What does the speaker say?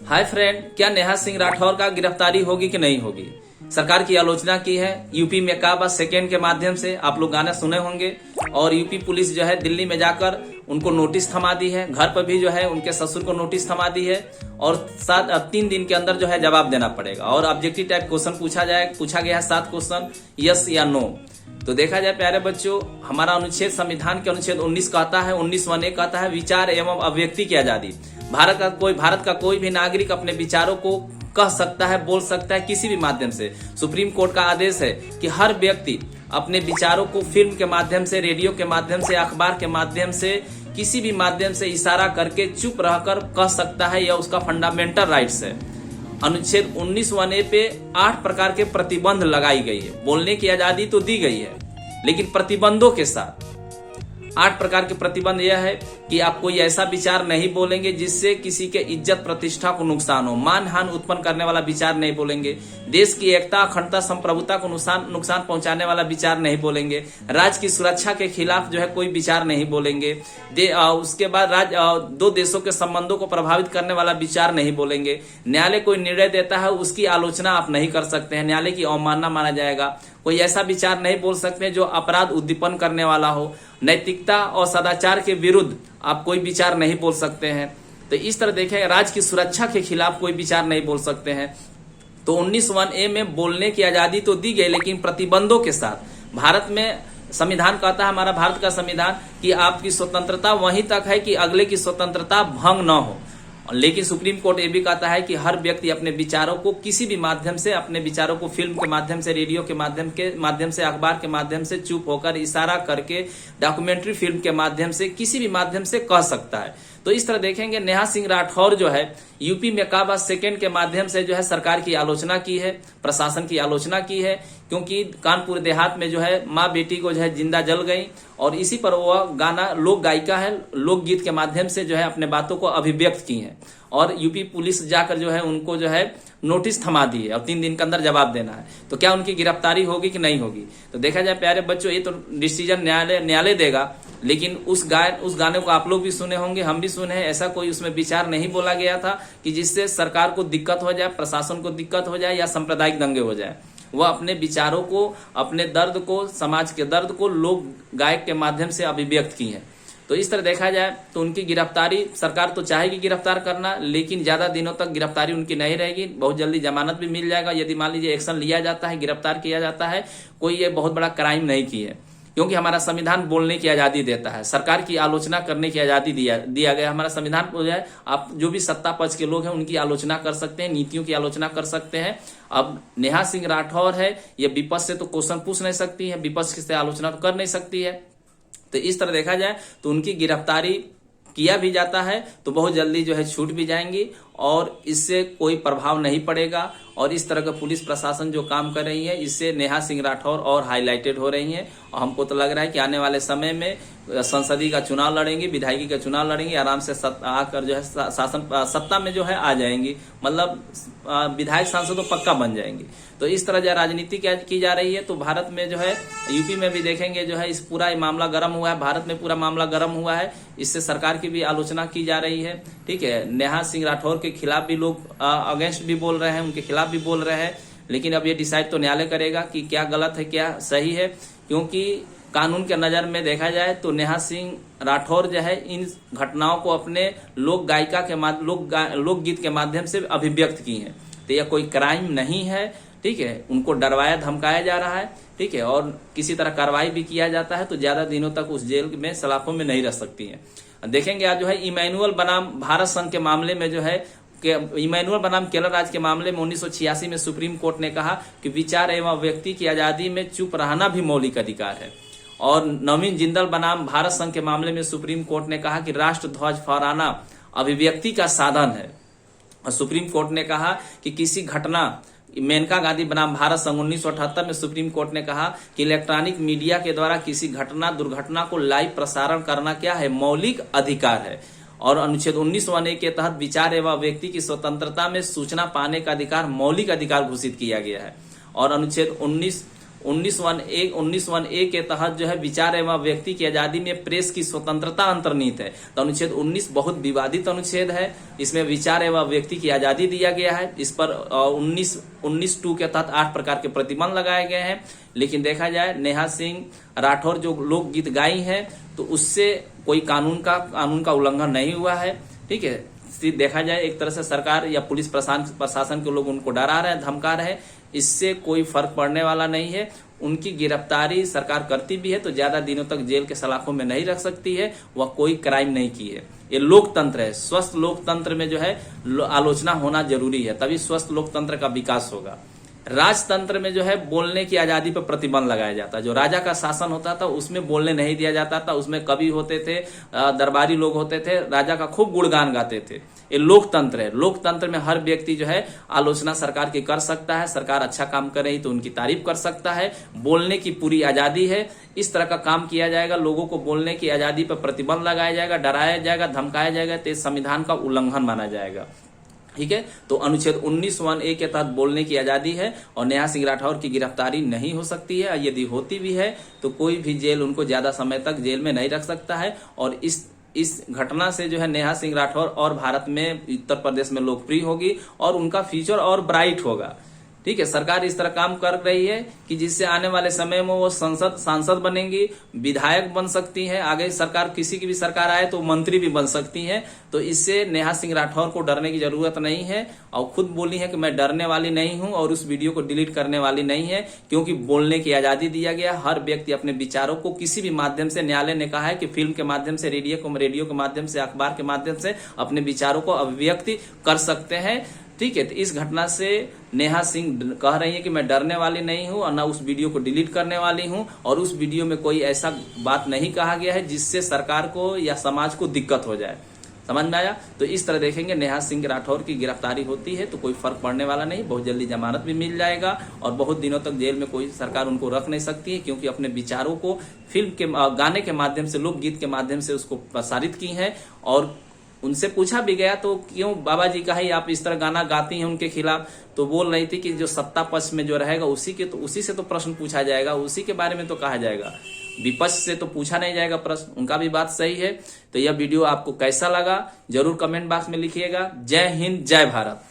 Hi friend, क्या नेहा सिंह राठौर का गिरफ्तारी होगी कि नहीं होगी? सरकार की आलोचना की है। यूपी में काबा सेकेंड के माध्यम से आप लोग गाना सुने होंगे। और यूपी पुलिस जो है दिल्ली में जाकर उनको नोटिस थमा दी है। घर पर भी जो है उनके ससुर को नोटिस थमा दी है और 3 दिन के अंदर जो है जवाब देना पड़ेगा। और ऑब्जेक्टिव टाइप क्वेश्चन पूछा गया है 7 क्वेश्चन, यस या नो। तो देखा जाए प्यारे बच्चों, हमारा अनुच्छेद संविधान के अनुच्छेद 19 कहता है, 19(1)(a) कहता है विचार एवं अभिव्यक्ति की आजादी। भारत का कोई भी नागरिक अपने विचारों को कह सकता है, बोल सकता है किसी भी माध्यम से। सुप्रीम कोर्ट का आदेश है कि हर व्यक्ति अपने विचारों को फिल्म के माध्यम से, रेडियो के माध्यम से, अखबार के माध्यम से, किसी भी माध्यम से इशारा करके चुप रहकर कह सकता है। यह उसका फंडामेंटल राइट्स है। अनुच्छेद 19(1)(a) पे 8 प्रकार के प्रतिबंध लगाई गई है। बोलने की आजादी तो दी गई है, लेकिन प्रतिबंधों के साथ। 8 प्रकार के प्रतिबंध यह है कि आप कोई ऐसा विचार नहीं बोलेंगे जिससे किसी के इज्जत प्रतिष्ठा को नुकसान हो। मानहानि उत्पन्न करने वाला विचार नहीं बोलेंगे। देश की एकता, अखंडता, संप्रभुता को नुकसान पहुंचाने वाला विचार नहीं बोलेंगे। राज्य की सुरक्षा के खिलाफ जो है कोई विचार नहीं बोलेंगे। उसके बाद दो देशों के संबंधों को प्रभावित करने वाला विचार नहीं बोलेंगे। न्यायालय कोई निर्णय देता है उसकी आलोचना आप नहीं कर सकते हैं, न्यायालय की अवमानना माना जाएगा। कोई ऐसा विचार नहीं बोल सकते जो अपराध उद्दीपन करने वाला हो। नैतिकता और सदाचार के विरुद्ध आप कोई विचार नहीं बोल सकते हैं। तो इस तरह देखें, राज्य की सुरक्षा के खिलाफ कोई विचार नहीं बोल सकते हैं। तो 19(1)(a) में बोलने की आजादी तो दी गई, लेकिन प्रतिबंधों के साथ। भारत में संविधान कहता है, हमारा भारत का संविधान, कि आपकी स्वतंत्रता वहीं तक है कि अगले की स्वतंत्रता भंग न हो। लेकिन सुप्रीम कोर्ट ये भी कहता है कि हर व्यक्ति अपने विचारों को किसी भी माध्यम से, अपने विचारों को फिल्म के माध्यम से, रेडियो के माध्यम से, अखबार के माध्यम से, चुप होकर इशारा करके, डॉक्यूमेंट्री फिल्म के माध्यम से, किसी भी माध्यम से कह सकता है। तो इस तरह देखेंगे, नेहा सिंह राठौर जो है यूपी में काबा सेकेंड के माध्यम से जो है सरकार की आलोचना की है, प्रशासन की आलोचना की है, क्योंकि कानपुर देहात में जो है माँ बेटी को जो है जिंदा जल गई। और इसी पर वह गाना, लोक गायिका है, लोकगीत के माध्यम से जो है अपने बातों को अभिव्यक्त की है। और यूपी पुलिस जाकर जो है उनको जो है नोटिस थमा दी है और 3 दिन के अंदर जवाब देना है। तो क्या उनकी गिरफ्तारी होगी कि नहीं होगी? तो देखा जाए प्यारे बच्चों, ये तो डिसीजन न्यायालय देगा। लेकिन उस गाने को आप लोग भी सुने होंगे, हम भी सुने हैं। ऐसा कोई उसमें विचार नहीं बोला गया था कि जिससे सरकार को दिक्कत हो जाए, प्रशासन को दिक्कत हो जाए या सांप्रदायिक दंगे हो जाए। वह अपने विचारों को, अपने दर्द को, समाज के दर्द को लोक गायक के माध्यम से अभिव्यक्त की है। तो इस तरह देखा जाए तो उनकी गिरफ्तारी, सरकार तो चाहेगी गिरफ्तार करना, लेकिन ज्यादा दिनों तक गिरफ्तारी उनकी नहीं रहेगी। बहुत जल्दी जमानत भी मिल जाएगा यदि मान लीजिए एक्शन लिया जाता है, गिरफ्तार किया जाता है। कोई ये बहुत बड़ा क्राइम नहीं की है, क्योंकि हमारा संविधान बोलने की आजादी देता है, सरकार की आलोचना करने की आजादी दिया गया। हमारा संविधान को जो है, आप जो भी सत्ता पक्ष के लोग हैं उनकी आलोचना कर सकते हैं, नीतियों की आलोचना कर सकते हैं। अब नेहा सिंह राठौर है, ये विपक्ष से तो क्वेश्चन पूछ नहीं सकती है, विपक्ष से आलोचना तो कर नहीं सकती है। तो इस तरह देखा जाए तो उनकी गिरफ्तारी किया भी जाता है तो बहुत जल्दी जो है छूट भी जाएंगी और इससे कोई प्रभाव नहीं पड़ेगा। और इस तरह का पुलिस प्रशासन जो काम कर रही है, इससे नेहा सिंह राठौर और हाईलाइटेड हो रही हैं। और हमको तो लग रहा है कि आने वाले समय में संसदीय का चुनाव लड़ेंगी, विधायकी का चुनाव लड़ेंगी, आराम से आकर जो है सत्ता में जो है आ जाएंगी। मतलब विधायक सांसद तो पक्का बन जाएंगी। तो इस तरह जो राजनीति की जा रही है। तो भारत में जो है, यूपी में भी देखेंगे जो है इस पूरा मामला गर्म हुआ है, भारत में पूरा मामला गर्म हुआ है। इससे सरकार की भी आलोचना की जा रही है। ठीक है, नेहा सिंह राठौर के खिलाफ भी लोग अगेंस्ट भी बोल रहे हैं, उनके खिलाफ भी बोल रहे हैं। लेकिन अब ये डिसाइड तो न्यायालय करेगा कि क्या गलत है क्या सही है, क्योंकि कानून के नजर में देखा जाए तो नेहा सिंह राठौर जो है इन घटनाओं को अपने लोक गायिका के लोकगीत के माध्यम से अभिव्यक्त की है। तो यह कोई क्राइम नहीं है। ठीक है, उनको डरवाया धमकाया जा रहा है। ठीक है, और किसी तरह कार्रवाई भी किया जाता है तो ज्यादा दिनों तक उस जेल में सलाखों में नहीं रह सकती है। देखेंगे आज जो है इमैनुअल बनाम भारत संघ के मामले में जो है, इमैनुअल बनाम केरल राज्य के मामले में 1986 में सुप्रीम कोर्ट ने कहा कि विचार एवं व्यक्ति की आजादी में चुप रहना भी मौलिक अधिकार है। और नवीन जिंदल बनाम भारत संघ के मामले में सुप्रीम कोर्ट ने कहा कि राष्ट्र ध्वज फहराना अभिव्यक्ति का साधन है। और सुप्रीम कोर्ट ने कहा कि किसी घटना, मेनका गांधी बनाम भारत संघ 1978 में सुप्रीम कोर्ट ने कहा कि इलेक्ट्रॉनिक मीडिया के द्वारा किसी दुर्घटना को लाइव प्रसारण करना क्या है, मौलिक अधिकार है। और अनुच्छेद 19(1)(a) के तहत विचार एवं व्यक्ति की स्वतंत्रता में सूचना पाने का अधिकार मौलिक अधिकार घोषित किया गया है। और अनुच्छेद 19(1)(a) के तहत जो है विचार एवं व्यक्ति की आजादी में प्रेस की स्वतंत्रता अंतर्निहित है। तो अनुच्छेद 19 बहुत विवादित अनुच्छेद है। इसमें विचार एवं व्यक्ति की आजादी दिया गया है। इस पर 19(2) के तहत 8 प्रकार के प्रतिबंध लगाए गए हैं। लेकिन देखा जाए नेहा सिंह राठौर जो लोकगीत गाई है तो उससे कोई कानून का उल्लंघन नहीं हुआ है। ठीक है, देखा जाए एक तरह से सरकार या पुलिस प्रशासन के लोग उनको डरा रहे हैं, धमका रहे हैं, इससे कोई फर्क पड़ने वाला नहीं है। उनकी गिरफ्तारी सरकार करती भी है तो ज्यादा दिनों तक जेल के सलाखों में नहीं रख सकती है। वह कोई क्राइम नहीं की है। ये लोकतंत्र है। स्वस्थ लोकतंत्र में जो है आलोचना होना जरूरी है, तभी स्वस्थ लोकतंत्र का विकास होगा। राजतंत्र में जो है बोलने की आजादी पर प्रतिबंध लगाया जाता है। जो राजा का शासन होता था उसमें बोलने नहीं दिया जाता था। उसमें कवि होते थे, दरबारी लोग होते थे, राजा का खूब गुणगान गाते थे। ये लोकतंत्र है। लोकतंत्र में हर व्यक्ति जो है आलोचना सरकार की कर सकता है। सरकार अच्छा काम कर रही तो उनकी तारीफ कर सकता है। बोलने की पूरी आजादी है। इस तरह का काम किया जाएगा, लोगों को बोलने की आजादी पर प्रतिबंध लगाया जाएगा, डराया जाएगा, धमकाया जाएगा तो संविधान का उल्लंघन माना जाएगा। ठीक है, तो अनुच्छेद 19(1)(a) के तहत बोलने की आजादी है और नेहा सिंह राठौर की गिरफ्तारी नहीं हो सकती है। यदि होती भी है तो कोई भी जेल उनको ज्यादा समय तक जेल में नहीं रख सकता है। और इस घटना से जो है नेहा सिंह राठौर और भारत में उत्तर प्रदेश में लोकप्रिय होगी और उनका फ्यूचर और ब्राइट होगा। ठीक है, सरकार इस तरह काम कर रही है कि जिससे आने वाले समय में वो सांसद बनेंगी, विधायक बन सकती हैं। आगे सरकार किसी की भी सरकार आए तो मंत्री भी बन सकती हैं। तो इससे नेहा सिंह राठौर को डरने की जरूरत नहीं है। और खुद बोली है कि मैं डरने वाली नहीं हूं और उस वीडियो को डिलीट करने वाली नहीं है, क्योंकि बोलने की आजादी दिया गया। हर व्यक्ति अपने विचारों को किसी भी माध्यम से, न्यायालय ने कहा है कि फिल्म के माध्यम से, रेडियो के माध्यम से, अखबार के माध्यम से अपने विचारों को अभिव्यक्ति कर सकते हैं। ठीक है, तो इस घटना से नेहा सिंह कह रही है कि मैं डरने वाली नहीं हूं और ना उस वीडियो को डिलीट करने वाली हूं। और उस वीडियो में कोई ऐसा बात नहीं कहा गया है जिससे सरकार को या समाज को दिक्कत हो जाए। समझ में आया? तो इस तरह देखेंगे नेहा सिंह राठौर की गिरफ्तारी होती है तो कोई फर्क पड़ने वाला नहीं। बहुत जल्दी जमानत भी मिल जाएगा और बहुत दिनों तक जेल में कोई सरकार उनको रख नहीं सकती है, क्योंकि अपने विचारों को फिल्म के गाने के माध्यम से, लोकगीत के माध्यम से उसको प्रसारित की है। और उनसे पूछा भी गया तो क्यों बाबा जी का ही आप इस तरह गाना गाती हैं उनके खिलाफ, तो बोल रही थी कि जो सत्ता पक्ष में जो रहेगा उसी से तो प्रश्न पूछा जाएगा, उसी के बारे में तो कहा जाएगा, विपक्ष से तो पूछा नहीं जाएगा प्रश्न। उनका भी बात सही है। तो यह वीडियो आपको कैसा लगा जरूर कमेंट बॉक्स में लिखिएगा। जय हिंद, जय भारत।